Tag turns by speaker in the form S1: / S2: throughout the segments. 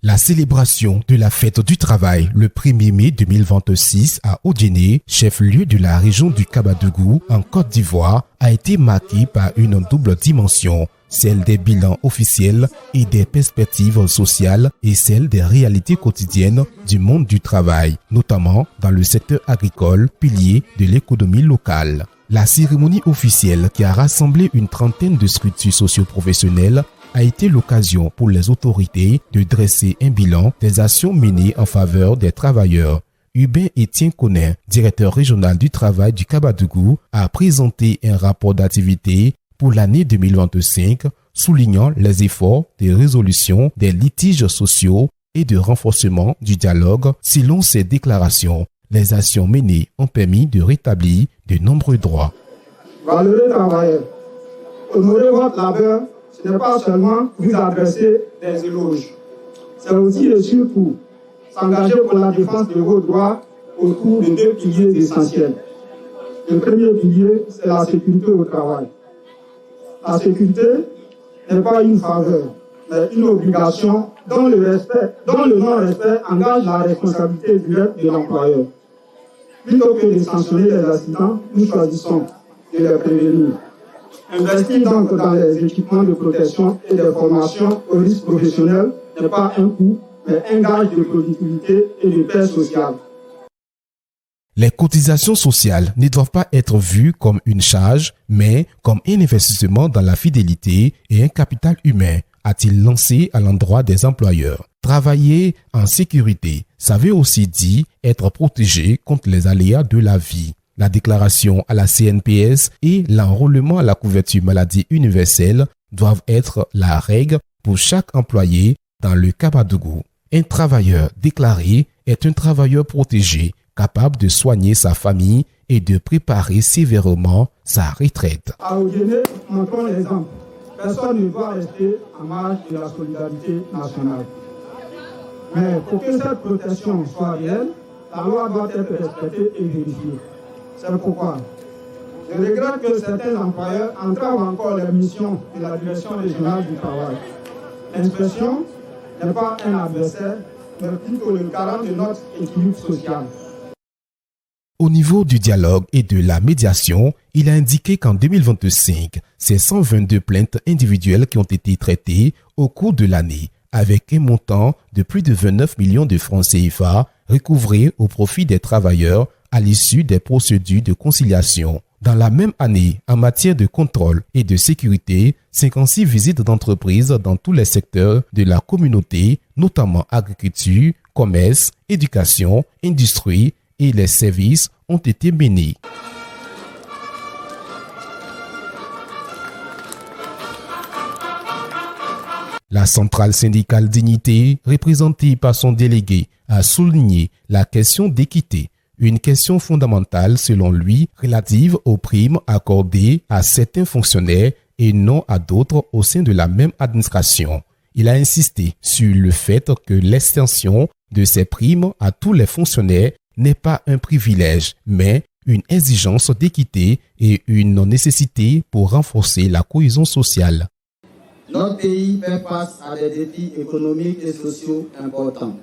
S1: La célébration de la fête du travail le 1er mai 2026 à Odiéné, chef-lieu de la région du Kabadougou en Côte d'Ivoire, a été marquée par une double dimension, celle des bilans officiels et des perspectives sociales et celle des réalités quotidiennes du monde du travail, notamment dans le secteur agricole, pilier de l'économie locale. La cérémonie officielle qui a rassemblé une trentaine de structures socio-professionnelles a été l'occasion pour les autorités de dresser un bilan des actions menées en faveur des travailleurs. Hubert Etienne Konin, directeur régional du travail du Kabadougou, a présenté un rapport d'activité pour l'année 2025, soulignant les efforts de résolution des litiges sociaux et de renforcement du dialogue. Selon ses déclarations, les actions menées ont permis de rétablir de nombreux droits.
S2: Valeureux travailleurs, honorer votre labeur, ce n'est pas seulement vous adresser des éloges, c'est aussi et surtout s'engager pour la défense de vos droits autour de deux piliers essentiels. Le premier pilier, c'est la sécurité au travail. La sécurité n'est pas une faveur, mais une obligation dont le non-respect engage la responsabilité directe de l'employeur. Plutôt que de sanctionner les accidents, nous choisissons de les prévenir. Investir donc dans les équipements de protection et de formation au risque professionnel n'est pas un coût, mais un gage de productivité et de paix sociale.
S1: Les cotisations sociales ne doivent pas être vues comme une charge, mais comme un investissement dans la fidélité et un capital humain, a-t-il lancé à l'endroit des employeurs. Travailler en sécurité, ça veut aussi dire être protégé contre les aléas de la vie. La déclaration à la CNPS et l'enrôlement à la couverture maladie universelle doivent être la règle pour chaque employé dans le Kabadougou. Un travailleur déclaré est un travailleur protégé, capable de soigner sa famille et de préparer sévèrement sa retraite.
S2: À Odiéné, montrons l'exemple. Personne ne doit rester en marge de la solidarité nationale. Mais pour que cette protection soit réelle, la loi doit être respectée et vérifiée. C'est pourquoi je regrette que certains employeurs entravent encore les missions de la direction régionale du travail. L'inspection n'est pas un adversaire, mais plutôt le garant de notre équilibre social.
S1: Au niveau du dialogue et de la médiation, il a indiqué qu'en 2025, c'est 122 plaintes individuelles qui ont été traitées au cours de l'année, avec un montant de plus de 29 millions de francs CFA recouvrés au profit des travailleurs à l'issue des procédures de conciliation. Dans la même année, en matière de contrôle et de sécurité, 56 visites d'entreprises dans tous les secteurs de la communauté, notamment agriculture, commerce, éducation, industrie et les services ont été menées. La centrale syndicale Dignité, représentée par son délégué, a souligné la question d'équité, une question fondamentale selon lui relative aux primes accordées à certains fonctionnaires et non à d'autres au sein de la même administration. Il a insisté sur le fait que l'extension de ces primes à tous les fonctionnaires n'est pas un privilège, mais une exigence d'équité et une nécessité pour renforcer la cohésion sociale.
S3: Notre pays fait face à des défis économiques et sociaux importants.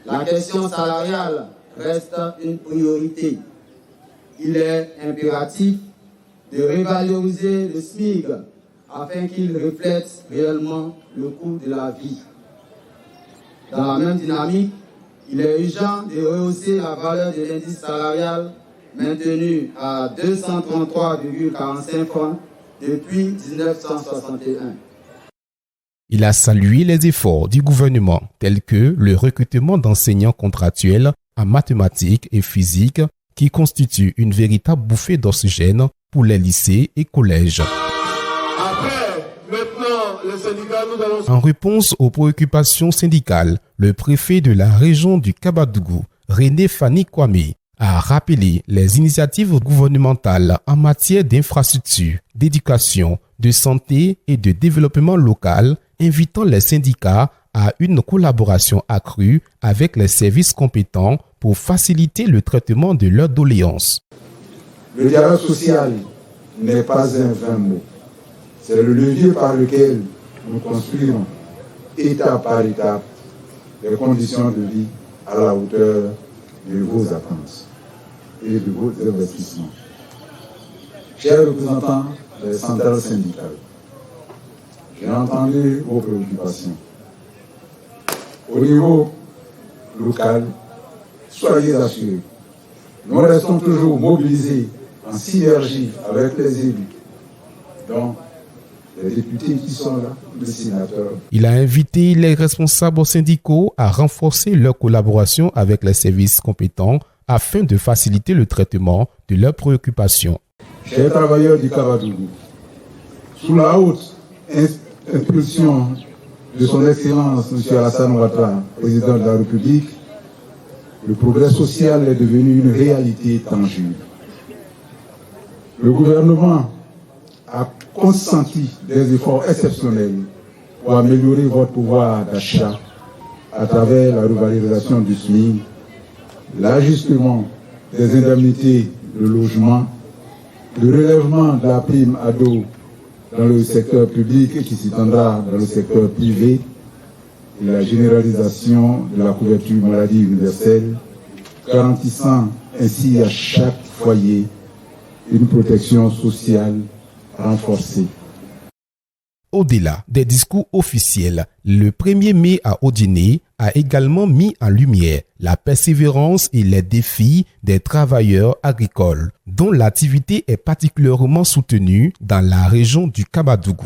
S3: La question salariale reste une priorité. Il est impératif de revaloriser le SMIC afin qu'il reflète réellement le coût de la vie. Dans la même dynamique, il est urgent de rehausser la valeur de l'indice salarial maintenu à 233,45 francs depuis 1961.
S1: Il a salué les efforts du gouvernement tels que le recrutement d'enseignants contractuels en mathématiques et physique qui constitue une véritable bouffée d'oxygène pour les lycées et collèges. En réponse aux préoccupations syndicales, le préfet de la région du Kabadougou, René Fani Kwame, a rappelé les initiatives gouvernementales en matière d'infrastructures, d'éducation, de santé et de développement local, invitant les syndicats à une collaboration accrue avec les services compétents pour faciliter le traitement de leurs doléances.
S4: Le dialogue social n'est pas un vain mot. C'est le levier par lequel nous construirons, étape par étape, des conditions de vie à la hauteur de vos attentes et de vos investissements. Chers représentants des centrales syndicales, j'ai entendu vos préoccupations. Au niveau local, soyez assurés, nous restons toujours mobilisés en synergie avec les élus, donc les députés qui sont là, les sénateurs.
S1: Il a invité les responsables syndicaux à renforcer leur collaboration avec les services compétents afin de faciliter le traitement de leurs préoccupations.
S4: Chers travailleurs du Kabadougou, sous la haute impulsion de son Excellence M. Alassane Ouattara, président de la République, le progrès social est devenu une réalité tangible. Le gouvernement a consenti des efforts exceptionnels pour améliorer votre pouvoir d'achat à travers la revalorisation du SMIC, l'ajustement des indemnités de logement, le relèvement de la prime ado dans le secteur public et qui s'étendra dans le secteur privé, et la généralisation de la couverture maladie universelle, garantissant ainsi à chaque foyer une protection sociale renforcée.
S1: Au-delà des discours officiels, le 1er mai à Odiné a également mis en lumière la persévérance et les défis des travailleurs agricoles, dont l'activité est particulièrement soutenue dans la région du Kabadougou.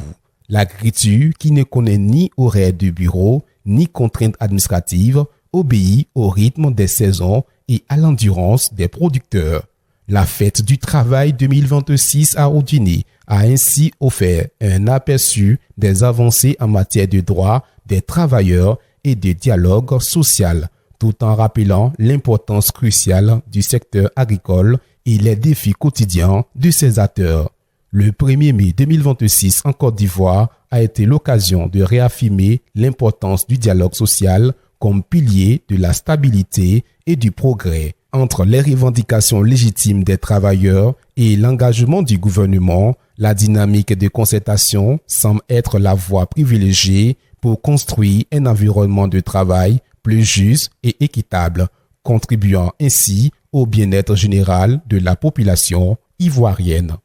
S1: L'agriculture, qui ne connaît ni horaire de bureau, ni contraintes administratives, obéit au rythme des saisons et à l'endurance des producteurs. La fête du travail 2026 à Odiné a ainsi offert un aperçu des avancées en matière de droits des travailleurs et de dialogue social, tout en rappelant l'importance cruciale du secteur agricole et les défis quotidiens de ses acteurs. Le 1er mai 2026 en Côte d'Ivoire a été l'occasion de réaffirmer l'importance du dialogue social comme pilier de la stabilité et du progrès. Entre les revendications légitimes des travailleurs et l'engagement du gouvernement, la dynamique de concertation semble être la voie privilégiée pour construire un environnement de travail plus juste et équitable, contribuant ainsi au bien-être général de la population ivoirienne.